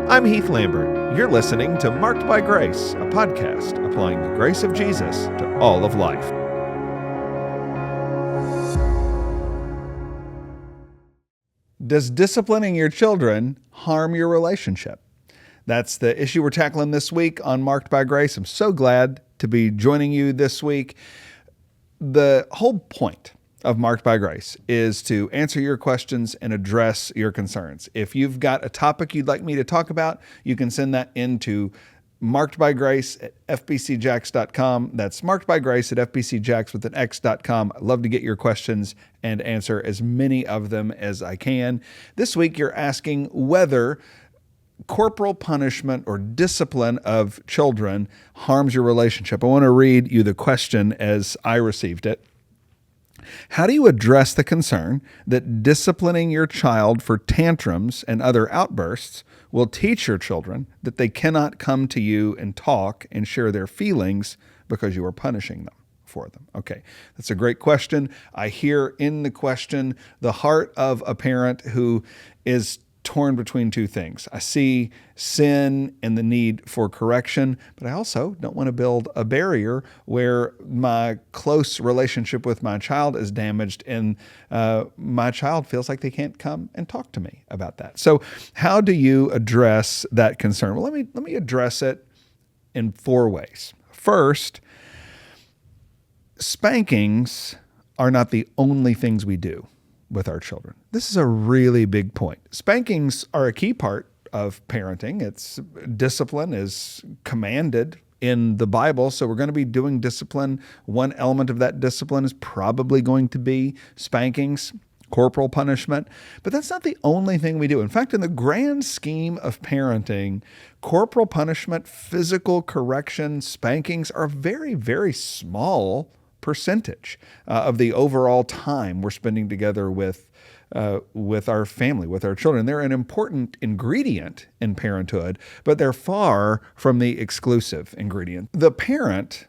I'm Heath Lambert. You're listening to Marked by Grace, a podcast applying the grace of Jesus to all of life. Does disciplining your children harm your relationship? That's the issue we're tackling this week on Marked by Grace. I'm so glad to be joining you this week. The whole point of Marked by Grace is to answer your questions and address your concerns. If you've got a topic you'd like me to talk about, you can send that into markedbygrace@fbcjacks.com. That's markedbygrace@fbcjacks.com. I'd love to get your questions and answer as many of them as I can. This week, you're asking whether corporal punishment or discipline of children harms your relationship. I want to read you the question as I received it. How do you address the concern that disciplining your child for tantrums and other outbursts will teach your children that they cannot come to you and talk and share their feelings because you are punishing them for them? Okay, that's a great question. I hear in the question the heart of a parent who is torn between two things. I see sin and the need for correction, but I also don't want to build a barrier where my close relationship with my child is damaged and my child feels like they can't come and talk to me about that. So how do you address that concern? Well, let me address it in 4 ways. First, spankings are not the only things we do with our children. This is a really big point. Spankings are a key part of parenting. Discipline is commanded in the Bible, so we're going to be doing discipline. One element of that discipline is probably going to be spankings, corporal punishment, but that's not the only thing we do. In fact, in the grand scheme of parenting, corporal punishment, physical correction, spankings are very, very small percentage of the overall time we're spending together with our family, with our children. They're an important ingredient in parenthood, but they're far from the exclusive ingredient. The parent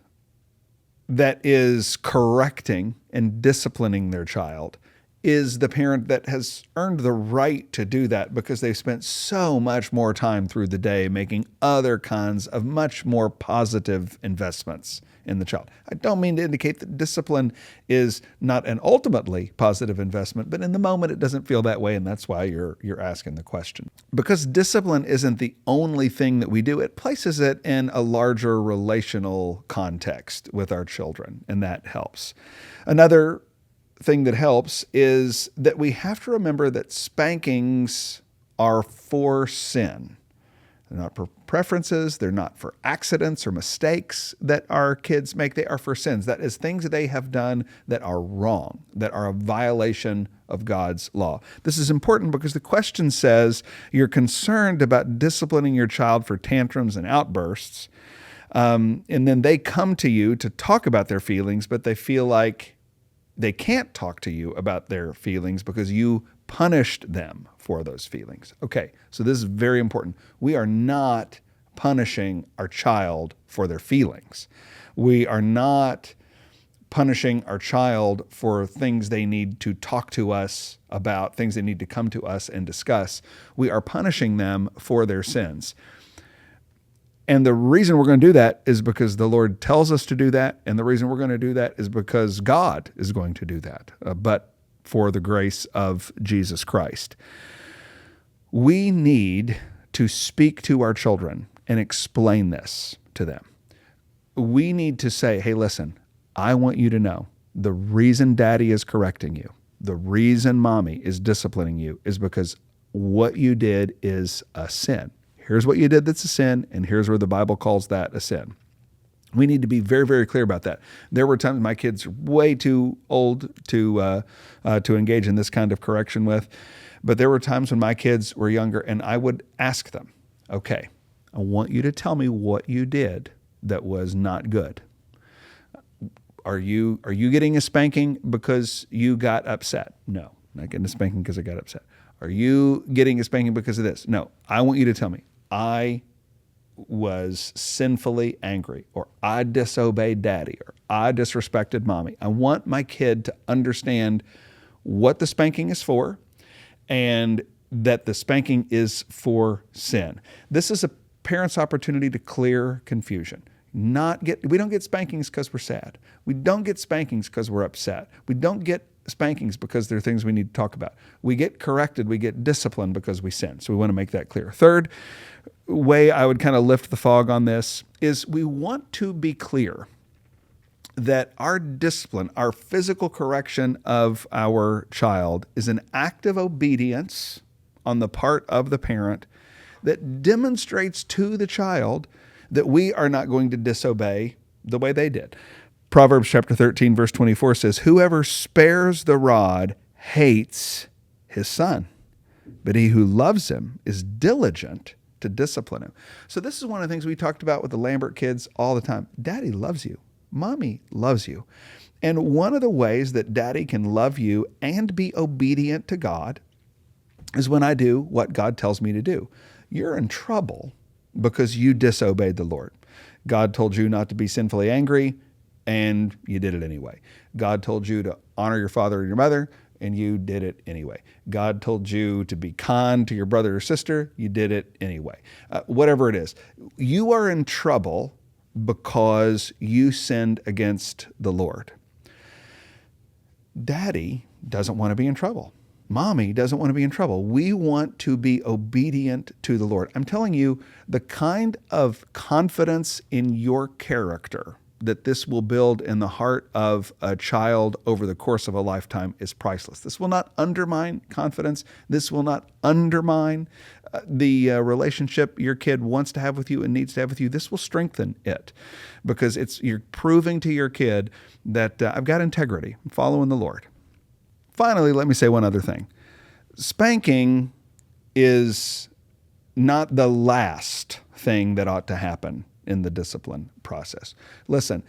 that is correcting and disciplining their child is the parent that has earned the right to do that because they've spent so much more time through the day making other kinds of much more positive investments in the child. I don't mean to indicate that discipline is not an ultimately positive investment, but in the moment it doesn't feel that way, and that's why you're asking the question. Because discipline isn't the only thing that we do, it places it in a larger relational context with our children, and that helps. Another thing that helps is that we have to remember that spankings are for sin. They're not for preferences. They're not for accidents or mistakes that our kids make. They are for sins. That is things that they have done that are wrong, that are a violation of God's law. This is important because the question says you're concerned about disciplining your child for tantrums and outbursts, and then they come to you to talk about their feelings, but they feel like they can't talk to you about their feelings because you punished them for those feelings. Okay, so this is very important. We are not punishing our child for their feelings. We are not punishing our child for things they need to talk to us about, things they need to come to us and discuss. We are punishing them for their sins. And the reason we're going to do that is because the Lord tells us to do that. And the reason we're going to do that is because God is going to do that, but for the grace of Jesus Christ. We need to speak to our children and explain this to them. We need to say, hey, listen, I want you to know the reason daddy is correcting you, the reason mommy is disciplining you is because what you did is a sin. Here's what you did that's a sin, and here's where the Bible calls that a sin. We need to be very, very clear about that. There were times my kids were way too old to engage in this kind of correction with, but there were times when my kids were younger, and I would ask them, okay, I want you to tell me what you did that was not good. Are you getting a spanking because you got upset? No, not getting a spanking because I got upset. Are you getting a spanking because of this? No, I want you to tell me. I was sinfully angry, or I disobeyed daddy, or I disrespected mommy. I want my kid to understand what the spanking is for and that the spanking is for sin. This is a parent's opportunity to clear confusion. We don't get spankings because we're sad. We don't get spankings because we're upset. We don't get spankings because there are things we need to talk about. We get corrected, we get disciplined because we sin. So we want to make that clear. Third way I would kind of lift the fog on this is we want to be clear that our discipline, our physical correction of our child is an act of obedience on the part of the parent that demonstrates to the child that we are not going to disobey the way they did. Proverbs chapter 13, verse 24 says, "Whoever spares the rod hates his son, but he who loves him is diligent to discipline him." So this is one of the things we talked about with the Lambert kids all the time. Daddy loves you. Mommy loves you. And one of the ways that daddy can love you and be obedient to God is when I do what God tells me to do. You're in trouble because you disobeyed the Lord. God told you not to be sinfully angry, and you did it anyway. God told you to honor your father and your mother, and you did it anyway. God told you to be kind to your brother or sister, you did it anyway. Whatever it is, you are in trouble because you sinned against the Lord. Daddy doesn't want to be in trouble. Mommy doesn't want to be in trouble. We want to be obedient to the Lord. I'm telling you, the kind of confidence in your character that this will build in the heart of a child over the course of a lifetime is priceless. This will not undermine confidence. This will not undermine the relationship your kid wants to have with you and needs to have with you. This will strengthen it because you're proving to your kid that I've got integrity. I'm following the Lord. Finally, let me say one other thing. Spanking is not the last thing that ought to happen in the discipline process. Listen,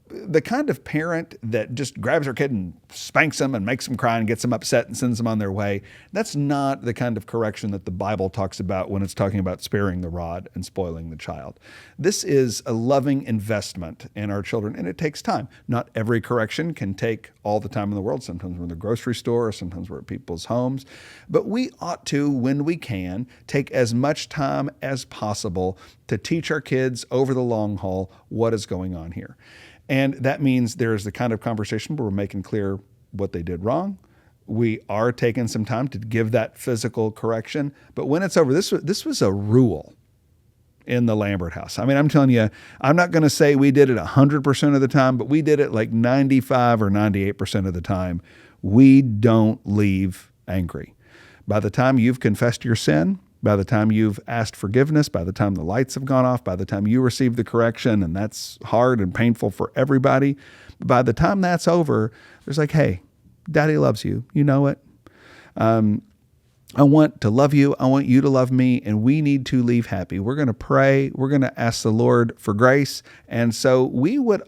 the kind of parent that just grabs their kid and spanks them and makes them cry and gets them upset and sends them on their way, that's not the kind of correction that the Bible talks about when it's talking about sparing the rod and spoiling the child. This is a loving investment in our children, and it takes time. Not every correction can take all the time in the world. Sometimes we're in the grocery store, or sometimes we're at people's homes. But we ought to, when we can, take as much time as possible to teach our kids over the long haul what is going on here. And that means there's the kind of conversation where we're making clear what they did wrong. We are taking some time to give that physical correction. But when it's over, this was a rule in the Lambert house. I mean, I'm telling you, I'm not going to say we did it 100% of the time, but we did it like 95 or 98% of the time. We don't leave angry. By the time you've confessed your sin, by the time you've asked forgiveness, by the time the lights have gone off, by the time you receive the correction, and that's hard and painful for everybody, by the time that's over, there's like, hey, Daddy loves you. You know it. I want to love you. I want you to love me, and we need to leave happy. We're going to pray. We're going to ask the Lord for grace. And so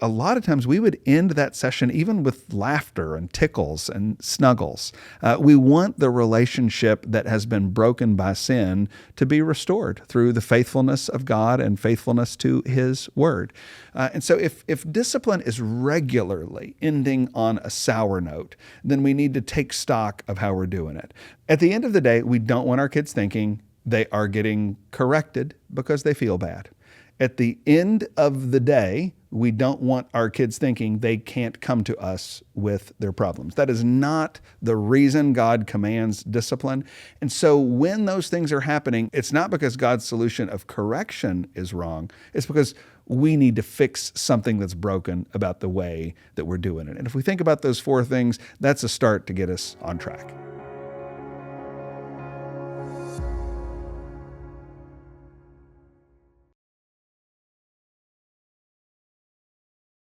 a lot of times we would end that session even with laughter and tickles and snuggles. We want the relationship that has been broken by sin to be restored through the faithfulness of God and faithfulness to His Word. And so if discipline is regularly ending on a sour note, then we need to take stock of how we're doing it. At the end of the day, we don't want our kids thinking they are getting corrected because they feel bad. At the end of the day, we don't want our kids thinking they can't come to us with their problems. That is not the reason God commands discipline. And so when those things are happening, it's not because God's solution of correction is wrong. It's because we need to fix something that's broken about the way that we're doing it. And if we think about those four things, that's a start to get us on track.